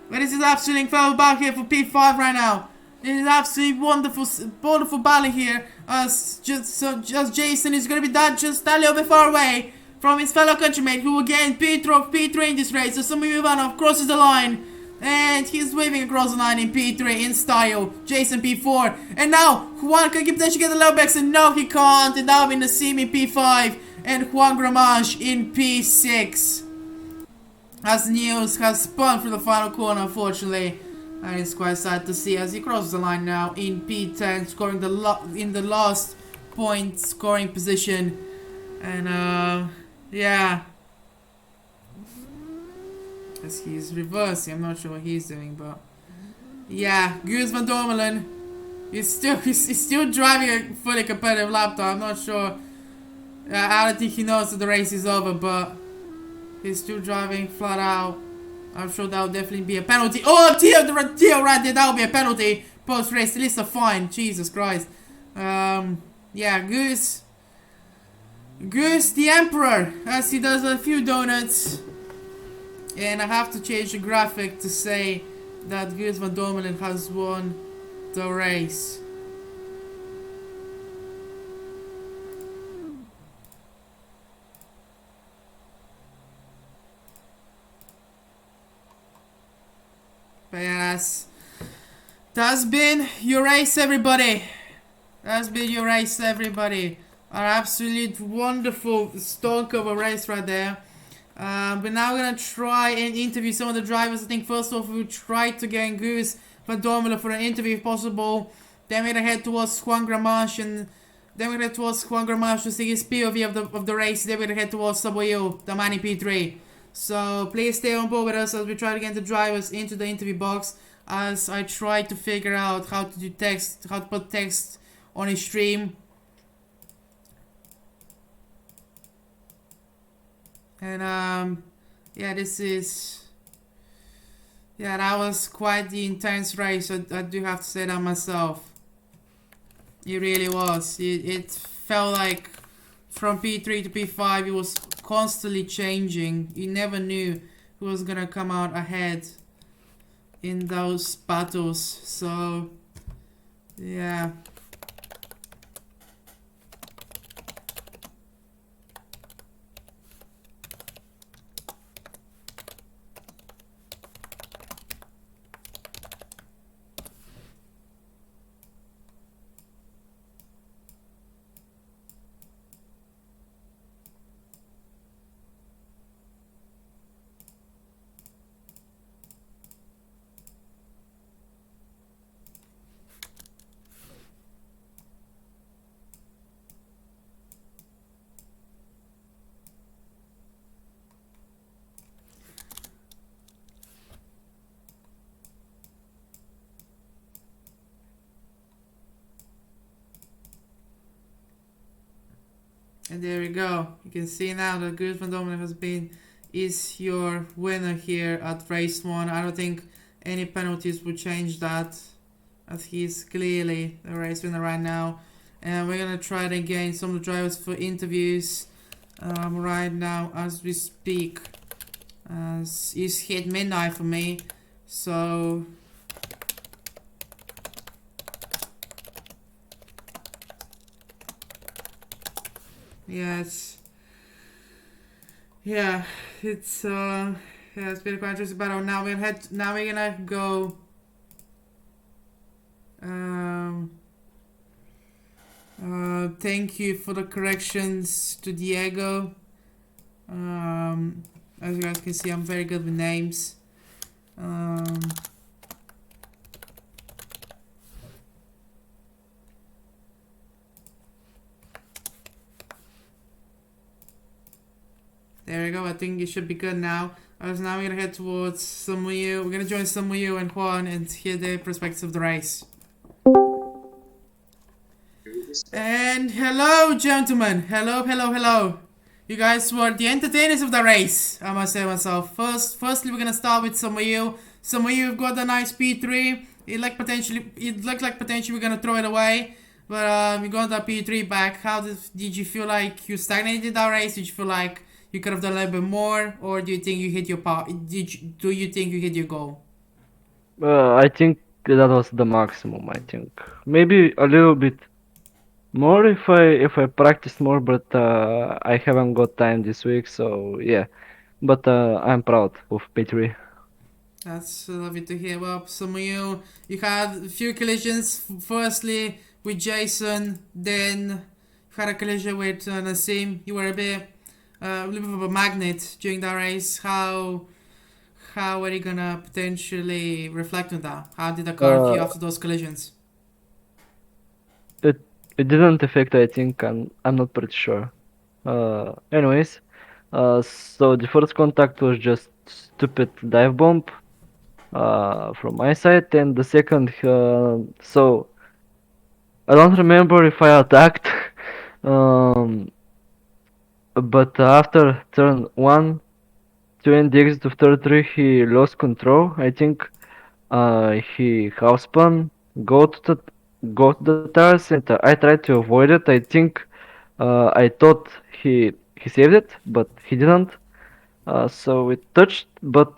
But this is absolutely incredible battle here for P5 right now. It is absolutely wonderful battle here. As Jason is going to be just a little bit far away from his fellow countryman, who will gain P3 in this race. So Sumi Ivanov crosses the line, and he's waving across the line in P3 in style. Jason P4, and now Juan can potentially get the low backs, and no, he can't. And now in the Nassim in P5 and Juan Gramage in P6. As Niels has spun through the final corner, unfortunately. And it's quite sad to see as he crosses the line now in P10, scoring in the last point scoring position. And yeah, as he's reversing, I'm not sure what he's doing, but yeah, Guus van Dormelen is still driving a fully competitive lap time. I'm not sure. I don't think he knows that the race is over, but he's still driving flat out. I'm sure that will definitely be a penalty. Oh, Tio right there. That will be a penalty. Post-race, at least a fine. Jesus Christ. Yeah, Goose the Emperor, as he does a few donuts. And I have to change the graphic to say that Goose van Dormelen has won the race. But yeah, that's been your race, everybody. That's been your race, everybody. An absolute wonderful stonk of a race right there. But now we're gonna try and interview some of the drivers. I think first off we'll try to get Goose van Dormelen for an interview if possible. Then we're gonna head towards Juan Gramage, and then we're gonna head towards Juan Gramage to see his POV of the race. Then we're gonna head towards Saboyo, the man in P3. So please stay on board with us as we try to get the drivers into the interview box, as I try to figure out how to do text, how to put text on his stream. And yeah, that was quite the intense race. I do have to say that myself. It really was. It felt like from P3 to P5 it was constantly changing. You never knew who was gonna come out ahead in those battles. So yeah. And there we go. You can see now that Goose Van Dominic is your winner here at race 1. I don't think any penalties would change that, as he's clearly the race winner right now. And we're gonna try to gain some of the drivers for interviews right now as we speak. It's hit midnight for me, so yeah, it's been quite interesting battle. Now we're gonna go thank you for the corrections to Diego. As you guys can see, I'm very good with names. There we go. I think it should be good now. So now we're gonna head towards Samuel. We're gonna join Samuel and Juan and hear their perspectives of the race. And hello, gentlemen. Hello. You guys were the entertainers of the race, I must say myself. Firstly, we're gonna start with Samuel. Samuel, you've got a nice P3. It looked like potentially we're gonna throw it away, but you got that P3 back. How did you feel like you stagnated that race? Did you feel like you could have done a little bit more, or do you think you hit your do you think you hit your goal? I think that was the maximum. I think maybe a little bit more if I practice more, but I haven't got time this week, so yeah. But I'm proud of P3. That's lovely to hear. Well, Samuel, you had a few collisions. Firstly with Jason, then you had a collision with Nassim. You were a little bit of a magnet during that race. How are you gonna potentially reflect on that? How did the car feel Uh, after those collisions? it it didn't affect. I think I'm not pretty sure. Anyways, so the first contact was just stupid dive bomb from my side, and the second, so I don't remember if I attacked, um, but after turn 1, to end the exit of turn 3, he lost control. I think he half spun, go to the tires, and I tried to avoid it. I think I thought he saved it, but he didn't. So it touched, but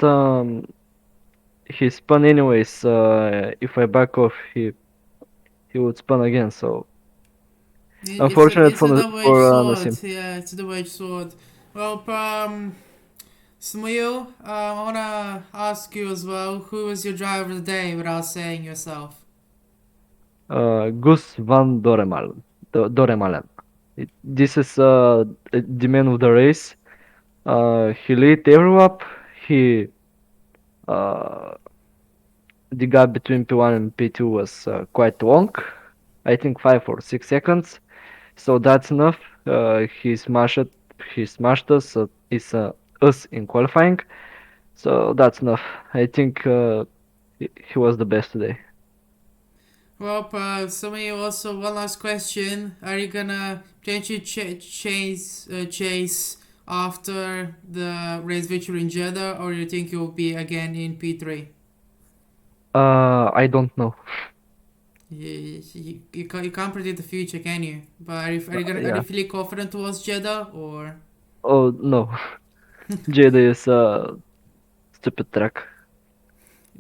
he spun anyways. If I back off, he would spun again. So unfortunate It's a double-edged for sword. Nassim. Yeah, it's a double-edged sword. Well, Samuel, I wanna ask you as well. Who was your driver of the day, without saying yourself? Gus van Doremalen. This is the man of the race. He lead every lap. He uh, the gap between P1 and P2 was quite long. I think 5 or 6 seconds. So that's enough. He smashed us. Us in qualifying. So that's enough. I think he was the best today. Well, Samuel, also one last question: are you gonna potentially chase after the race victory in Jeddah, or you think you'll be again in P3? I don't know. You can't predict the future, can you? But are you Yeah. feeling confident towards Jeddah, or Oh no. Jada is a stupid track.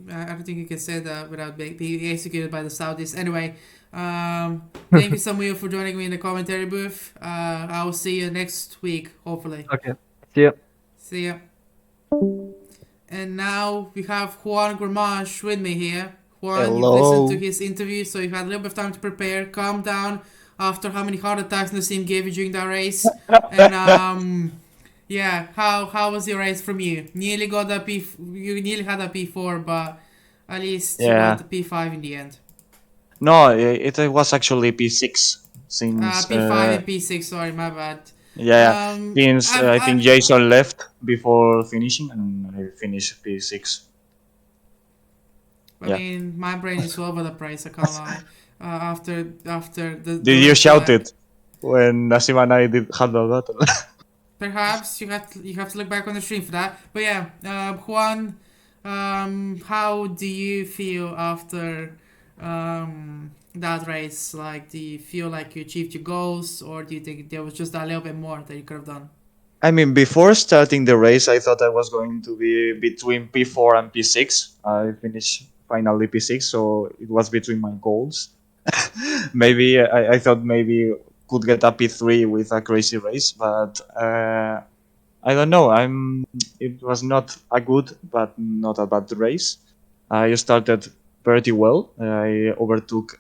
I don't think you can say that without being executed by the Saudis. Anyway, thank you, Samuel, for joining me in the commentary booth. I will see you next week, hopefully. Okay. See ya. See ya. And now we have Juan Gramage with me here. Juan, you've listened to Hello. his interview, so you've had a little bit of time to prepare. Calm down after how many heart attacks Nassim gave you during that race. And yeah, how was your race from you? Nearly got that P. You nearly had a P4, but at least you got Yeah. the P5 in the end. No, it was actually P6 since P5 and P6. Sorry, my bad. yeah, since I think I've Jason left before finishing and I finished P6. I Yeah. mean, my brain is all over the place. I can't lie. After the Did you race, shout it? when Nassim and I did had the battle. Perhaps you have to look back on the stream for that. But yeah, Juan, how do you feel after that race? Like, do you feel like you achieved your goals, or do you think there was just a little bit more that you could have done? I mean, before starting the race, I thought I was going to be between P4 and P6. I finished finally P6, so it was between my goals. Maybe I thought maybe could get a P3 with a crazy race, but I don't know. It was not a good, but not a bad race. I started pretty well. I overtook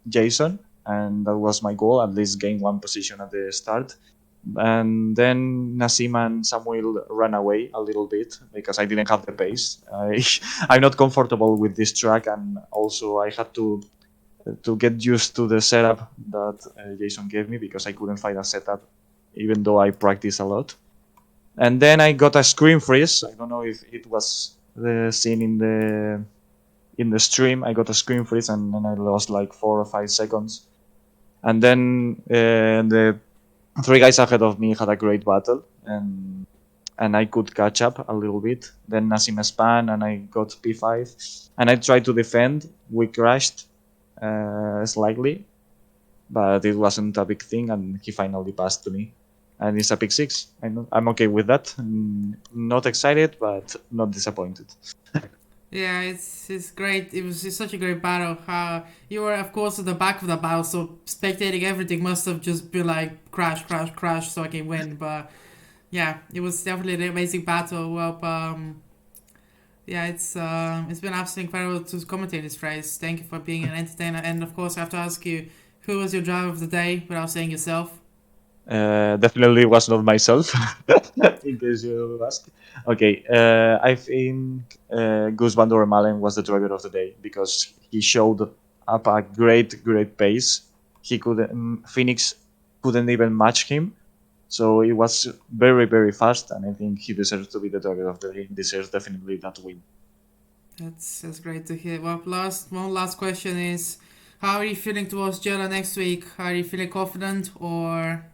Jason, and that was my goal. At least gain one position at the start. And then Nassim and Samuel ran away a little bit because I didn't have the pace. I'm not comfortable with this track, and also I had to get used to the setup that Jason gave me because I couldn't find a setup, even though I practice a lot. And then I got a screen freeze. I don't know if it was seen in the stream. I got a screen freeze, and then I lost like 4 or 5 seconds. And then the three guys ahead of me had a great battle, and I could catch up a little bit. Then Nassim span, and I got P5, and I tried to defend. We crashed slightly, but it wasn't a big thing, and he finally passed to me. And it's a pick six. I'm okay with that. Not excited, but not disappointed. Yeah, it's great. It's such a great battle. You were, of course, at the back of the battle, so spectating everything must have just been like crash, crash, crash, so I can win. But yeah, it was definitely an amazing battle. Well, yeah, it's been absolutely incredible to commentate this race. Thank you for being an entertainer, and of course, I have to ask you, who was your driver of the day without saying yourself? Definitely was not myself, in case you ask. Okay, I think Gus Van der Malen was the driver of the day because he showed up a great pace. He couldn't, Phoenix couldn't even match him, so it was very fast, and I think he deserves to be the driver of the day. He deserves definitely that win. That's great to hear. Well, one last question is, how are you feeling towards Jeddah next week? Are you feeling confident or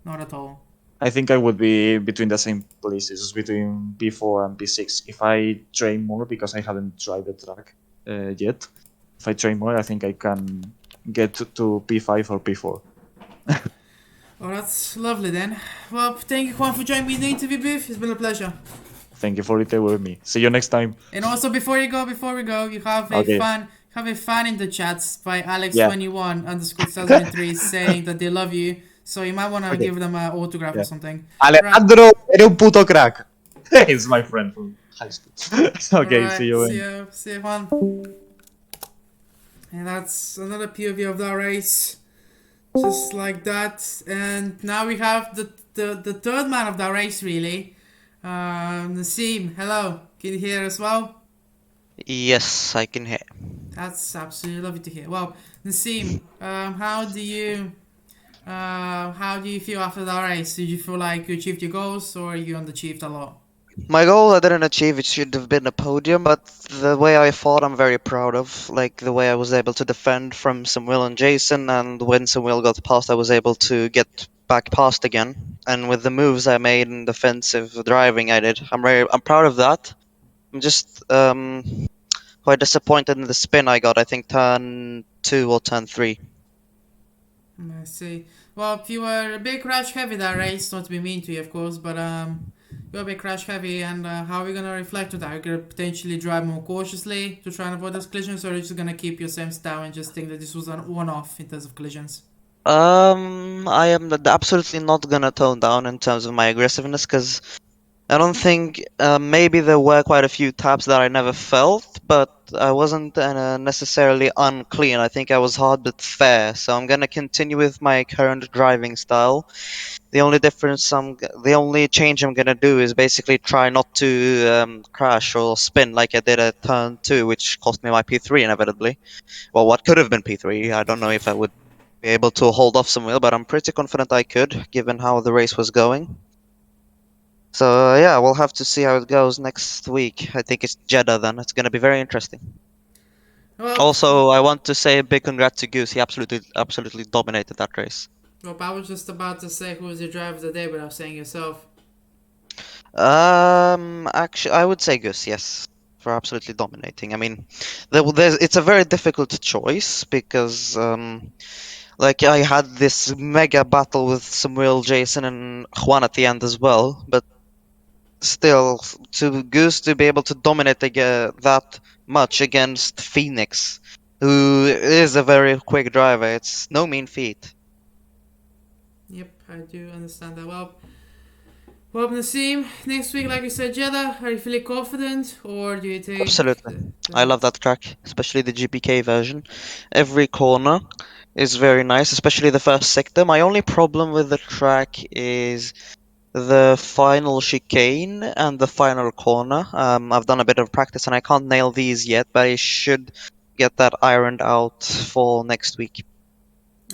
not at all? I think I would be between the same places, between P4 and P6. If I train more, because I haven't tried the track yet, if I train more, I think I can get to P5 or P4. Oh, that's lovely then. Well, thank you, Juan, for joining me in the interview booth. It's been a pleasure. Thank you for it with me. See you next time. And also, before we go, you have a Okay. fan in the chats by Yeah. Alex21 underscore 2003 saying that they love you. So you might want to Okay. give them an autograph or Yeah. something. Alejandro, eres un puto crack. He's my friend from high school. Okay, see Alright, you. see you, Juan. And that's another POV of that race. Just like that. And now we have the third man of that race, really. Nassim, hello. Can you hear us well? Yes, I can hear. That's absolutely lovely to hear. Well, Nassim, how do you feel after that race? Did you feel like you achieved your goals, or you underachieved a lot? My goal I didn't achieve, it should have been a podium, but the way I fought I'm very proud of. Like the way I was able to defend from Samuel and Jason, and when Samuel got past I was able to get back past again. And with the moves I made and defensive driving I did, I'm proud of that. I'm just quite disappointed in the spin I got, I think turn 2 or turn 3. I see. Well, if you were a bit crash heavy that race, not to be mean to you, of course, but you're a bit crash heavy, and how are we gonna reflect on that? Are you gonna potentially drive more cautiously to try and avoid those collisions, or are you just gonna keep your same style and just think that this was a one-off in terms of collisions? I am absolutely not gonna tone down in terms of my aggressiveness, because I don't think maybe there were quite a few taps that I never felt, but I wasn't necessarily unclean. I think I was hard but fair. So I'm gonna continue with my current driving style. The only change I'm gonna do is basically try not to crash or spin like I did at turn 2, which cost me my P3 inevitably. Well, what could have been P3. I don't know if I would be able to hold off Samuel, but I'm pretty confident I could, given how the race was going. So yeah, we'll have to see how it goes next week. I think it's Jeddah then. It's gonna be very interesting. Well, Also, I want to say a big congrats to Goose. He absolutely dominated that race. Well, I was just about to say who was your driver of the day without saying yourself. Actually, I would say Gus, yes, for absolutely dominating. I mean, it's a very difficult choice because, like, I had this mega battle with Samuel, Jason, and Juan at the end as well, but still, to Gus to be able to dominate that much against Phoenix, who is a very quick driver, it's no mean feat. Yep, I do understand that. Well, Nassim, next week, like you said, Jeddah, are you feeling confident, or do you think Absolutely. I love that track, especially the GPK version. Every corner is very nice, especially the first sector. My only problem with the track is the final chicane and the final corner. I've done a bit of practice and I can't nail these yet, but I should get that ironed out for next week.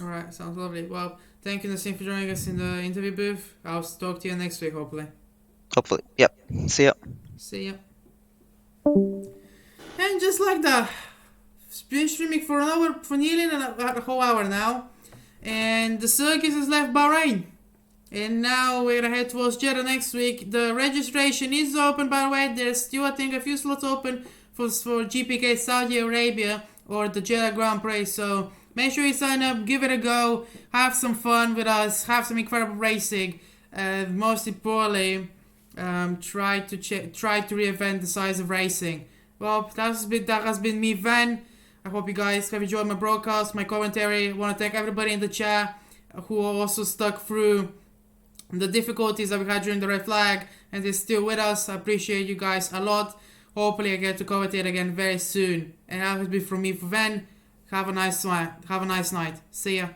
Alright, sounds lovely. Well, thank you, Nassim, for joining us in the interview booth. I'll talk to you next week, hopefully. Hopefully. Yep. See ya. See ya. And just like that, been streaming for an hour, for nearly a whole hour now, and the circus has left Bahrain. And now we're gonna head towards Jeddah next week. The registration is open, by the way. There's still, I think, a few slots open for GPK Saudi Arabia or the Jeddah Grand Prix. So make sure you sign up, give it a go, have some fun with us, have some incredible racing. Most importantly, try to reinvent the size of racing. Well, that has been me, Van. I hope you guys have enjoyed my broadcast, my commentary. I want to thank everybody in the chat who also stuck through the difficulties that we had during the red flag and is still with us. I appreciate you guys a lot. Hopefully I get to commentate again very soon. And that has been from me for Van. Have a nice night. See ya.